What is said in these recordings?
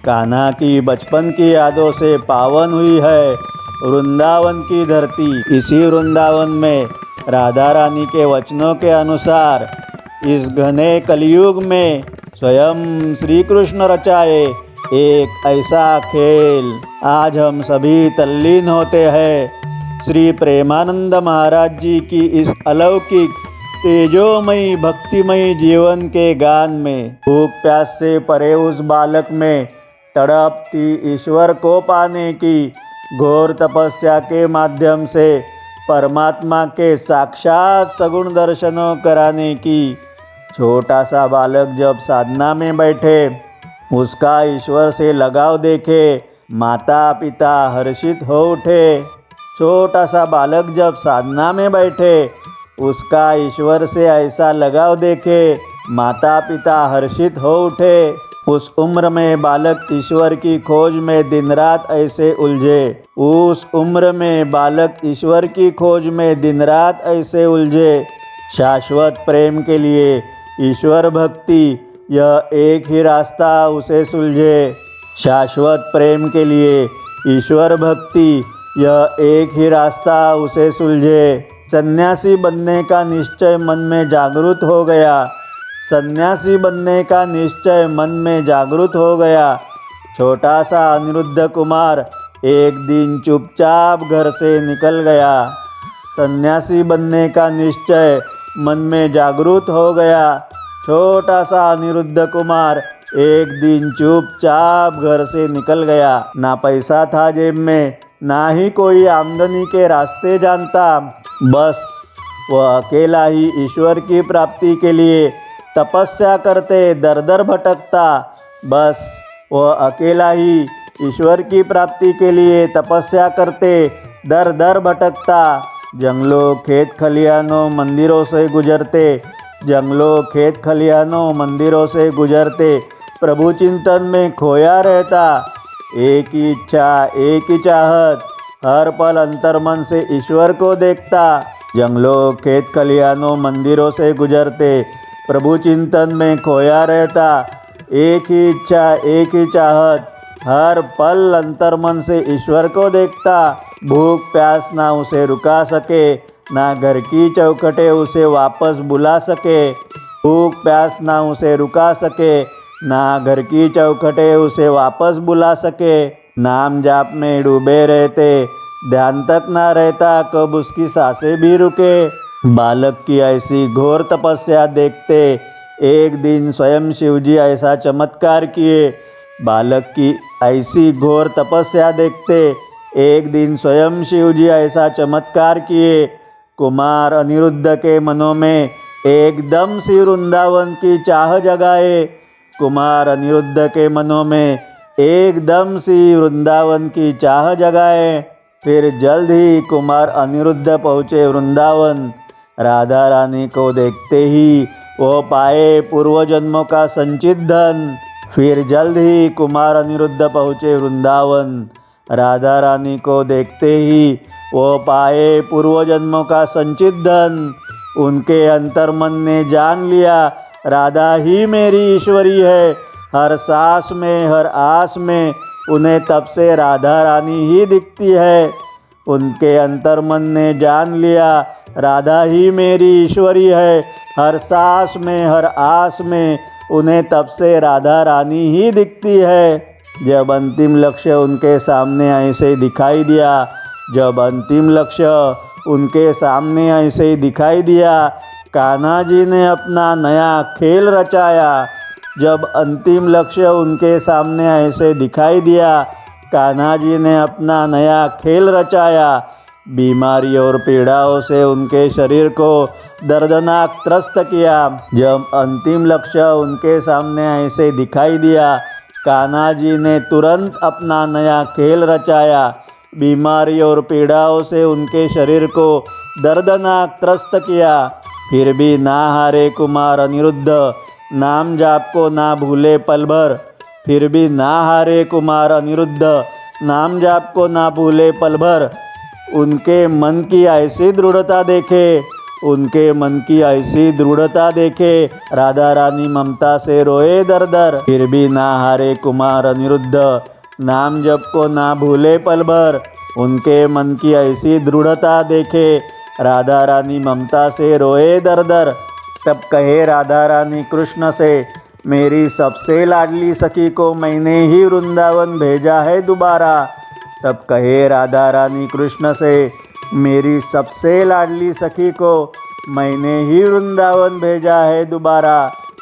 कान्हा की बचपन की यादों से पावन हुई है वृंदावन की धरती। इसी वृंदावन में राधा रानी के वचनों के अनुसार इस घने कलयुग में स्वयं श्री कृष्ण रचाए एक ऐसा खेल। आज हम सभी तल्लीन होते हैं श्री प्रेमानंद महाराज जी की इस अलौकिक तेजोमयी भक्तिमयी जीवन के गान में। भूख प्यास से परे उस बालक में तड़पती ईश्वर को पाने की घोर तपस्या के माध्यम से परमात्मा के साक्षात सगुण दर्शनों कराने की। छोटा सा बालक जब साधना में बैठे उसका ईश्वर से लगाव देखे माता पिता हर्षित हो उठे। छोटा सा बालक जब साधना में बैठे उसका ईश्वर से ऐसा लगाव देखे माता पिता हर्षित हो उठे। उस उम्र में बालक ईश्वर की खोज में दिन रात ऐसे उलझे। उस उम्र में बालक ईश्वर की खोज में दिन रात ऐसे उलझे। शाश्वत प्रेम के लिए ईश्वर भक्ति यह एक ही रास्ता उसे सुलझे। शाश्वत प्रेम के लिए ईश्वर भक्ति यह एक ही रास्ता उसे सुलझे। सन्यासी बनने का निश्चय मन में जागृत हो गया। सन्यासी बनने का निश्चय मन में जागृत हो गया। छोटा सा अनिरुद्ध कुमार एक दिन चुपचाप घर से निकल गया। सन्यासी बनने का निश्चय मन में जागृत हो गया। छोटा सा अनिरुद्ध कुमार एक दिन चुपचाप घर से निकल गया। ना पैसा था जेब में, ना ही कोई आमदनी के रास्ते जानता। बस वह अकेला ही ईश्वर की प्राप्ति के लिए तपस्या करते दर दर भटकता। बस वह अकेला ही ईश्वर की प्राप्ति के लिए तपस्या करते दर दर भटकता। जंगलों खेत खलिहानों मंदिरों से गुजरते, जंगलों खेत खलिहानों मंदिरों से गुजरते प्रभु चिंतन में खोया रहता। एक ही इच्छा एक ही चाहत, हर पल अंतर्मन से ईश्वर को देखता। जंगलों खेत खलिहानों मंदिरों से गुजरते प्रभु चिंतन में खोया रहता। एक ही इच्छा एक ही चाहत, हर पल अंतर्मन से ईश्वर को देखता। भूख प्यास ना उसे रुका सके, ना घर की चौखटें उसे वापस बुला सके। भूख प्यास ना उसे रुका सके, ना घर की चौखटें उसे वापस बुला सके। नाम जाप में डूबे रहते, ध्यान तक ना रहता कब उसकी सांसें भी रुके। बालक की ऐसी घोर तपस्या देखते एक दिन स्वयं शिवजी ऐसा चमत्कार किए। बालक की ऐसी घोर तपस्या देखते एक दिन स्वयं शिवजी ऐसा चमत्कार किए। कुमार अनिरुद्ध के मनों में एकदम सी वृंदावन की चाह जगाए। कुमार अनिरुद्ध के मनों में एकदम सी वृंदावन की चाह जगाए। फिर जल्द ही कुमार अनिरुद्ध पहुँचे वृंदावन। राधा रानी को देखते ही वो पाए पूर्व जन्मों का संचित धन। फिर जल्द ही कुमार अनिरुद्ध पहुँचे वृंदावन। राधा रानी को देखते ही वो पाए पूर्व जन्मों का संचित धन। उनके अंतर्मन ने जान लिया राधा ही मेरी ईश्वरी है। हर सांस में हर आस में उन्हें तब से राधा रानी ही दिखती है। उनके अंतर्मन ने जान लिया राधा ही मेरी ईश्वरी है। हर सांस में हर आस में उन्हें तब से राधा रानी ही दिखती है। जब अंतिम लक्ष्य उनके सामने ऐसे दिखाई दिया, जब अंतिम लक्ष्य उनके सामने ऐसे ही दिखाई दिया, कान्हा जी ने अपना नया खेल रचाया। जब अंतिम लक्ष्य उनके सामने ऐसे दिखाई दिया, कान्हा जी ने अपना नया खेल रचाया। बीमारी और पीड़ाओं से उनके शरीर को दर्दनाक त्रस्त किया। जब अंतिम लक्ष्य उनके सामने ऐसे दिखाई दिया, कान्हा जी ने तुरंत अपना नया खेल रचाया। बीमारी और पीड़ाओं से उनके शरीर को दर्दनाक त्रस्त किया। फिर भी ना हारे कुमार अनिरुद्ध, नाम जाप को ना भूले पल भर। फिर भी ना हारे कुमार अनिरुद्ध, नाम जाप को ना भूले पल भर। उनके मन की ऐसी दृढ़ता देखे, उनके मन की ऐसी दृढ़ता देखे राधा रानी ममता से रोए दर दर। फिर भी ना हारे कुमार अनिरुद्ध, नाम जप को ना भूले पल भर। उनके मन की ऐसी दृढ़ता देखे राधा रानी ममता से रोए दर दर। तब कहे राधा रानी कृष्ण से, मेरी सबसे लाडली सखी को मैंने ही वृंदावन भेजा है दोबारा। तब कहे राधा रानी कृष्ण से, मेरी सबसे लाडली सखी को मैंने ही वृंदावन भेजा है दोबारा।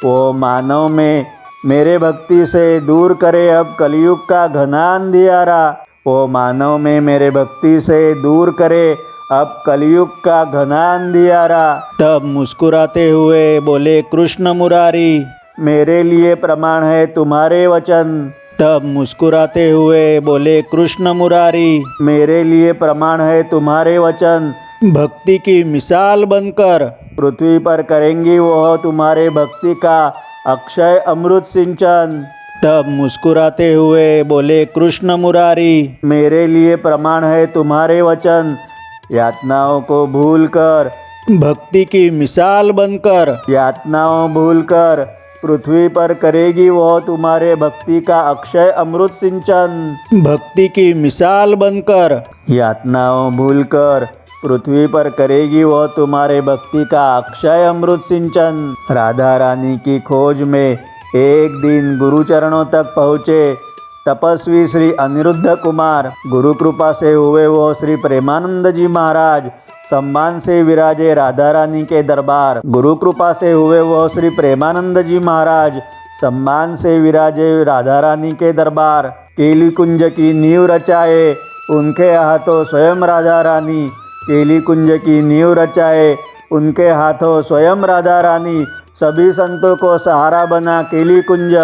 वो मानव में मेरे भक्ति से दूर करे अब कलयुग का घना अंधियारा। वो मानव में मेरे भक्ति से दूर करे अब कलयुग का घना अंधियारा। तब मुस्कुराते हुए बोले कृष्ण मुरारी, मेरे लिए प्रमाण है तुम्हारे वचन। तब मुस्कुराते हुए बोले कृष्ण मुरारी, मेरे लिए प्रमाण है तुम्हारे वचन। भक्ति की मिसाल बनकर पृथ्वी पर करेंगी वह तुम्हारे भक्ति का अक्षय अमृत सिंचन। तब मुस्कुराते हुए बोले कृष्ण मुरारी, मेरे लिए प्रमाण है तुम्हारे वचन। यातनाओं को भूलकर भक्ति की मिसाल बनकर, यातनाओं भूलकर पृथ्वी पर करेगी वह तुम्हारे भक्ति का अक्षय अमृत सिंचन। भक्ति की मिसाल बनकर, यातनाओं भूलकर पृथ्वी पर करेगी वह तुम्हारे भक्ति का अक्षय अमृत सिंचन। राधा रानी की खोज में एक दिन गुरु चरणों तक पहुँचे तपस्वी श्री अनिरुद्ध कुमार। गुरु कृपा से हुए वो श्री प्रेमानंद जी महाराज सम्मान से विराजे राधा रानी के दरबार। गुरु कृपा से हुए वो श्री प्रेमानंद जी महाराज सम्मान से विराजे राधा रानी के दरबार। केली कुंज की नींव रचाए उनके हाथों स्वयं राधा रानी। केली कुंज की नींव रचाए उनके हाथों स्वयं राधा रानी। सभी संतों को सहारा बना केली कुंज,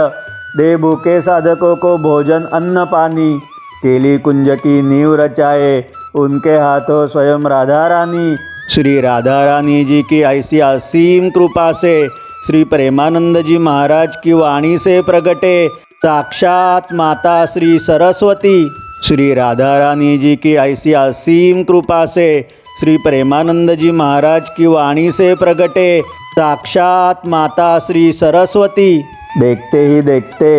दे भूखे साधकों को भोजन अन्न पानी। केली कुंज की नींव रचाए उनके हाथों स्वयं राधा रानी। श्री राधा रानी जी की ऐसी असीम कृपा से श्री प्रेमानंद जी महाराज की वाणी से प्रगटे साक्षात माता श्री सरस्वती। श्री राधा रानी जी की ऐसी असीम कृपा से श्री प्रेमानंद जी महाराज की वाणी से प्रगटे साक्षात माता श्री सरस्वती। देखते ही देखते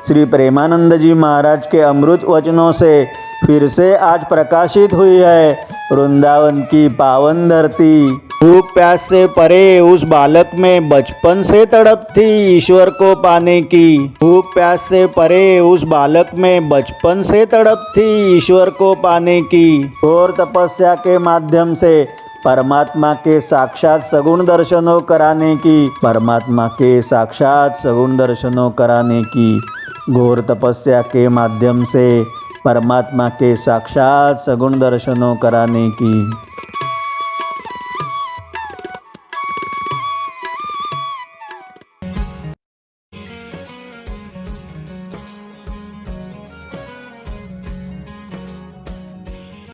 श्री प्रेमानंद जी महाराज के अमृत वचनों से फिर से आज प्रकाशित हुई है वृंदावन की पावन धरती। भूख प्यास से परे उस बालक में बचपन से तड़प थी ईश्वर को पाने की। भूख प्यास से परे उस बालक में बचपन से तड़प थी ईश्वर को पाने की। और तपस्या के माध्यम से परमात्मा के साक्षात सगुण दर्शनों कराने की। परमात्मा के साक्षात सगुण दर्शनों कराने की। घोर तपस्या के माध्यम से परमात्मा के साक्षात सगुण दर्शनों कराने की।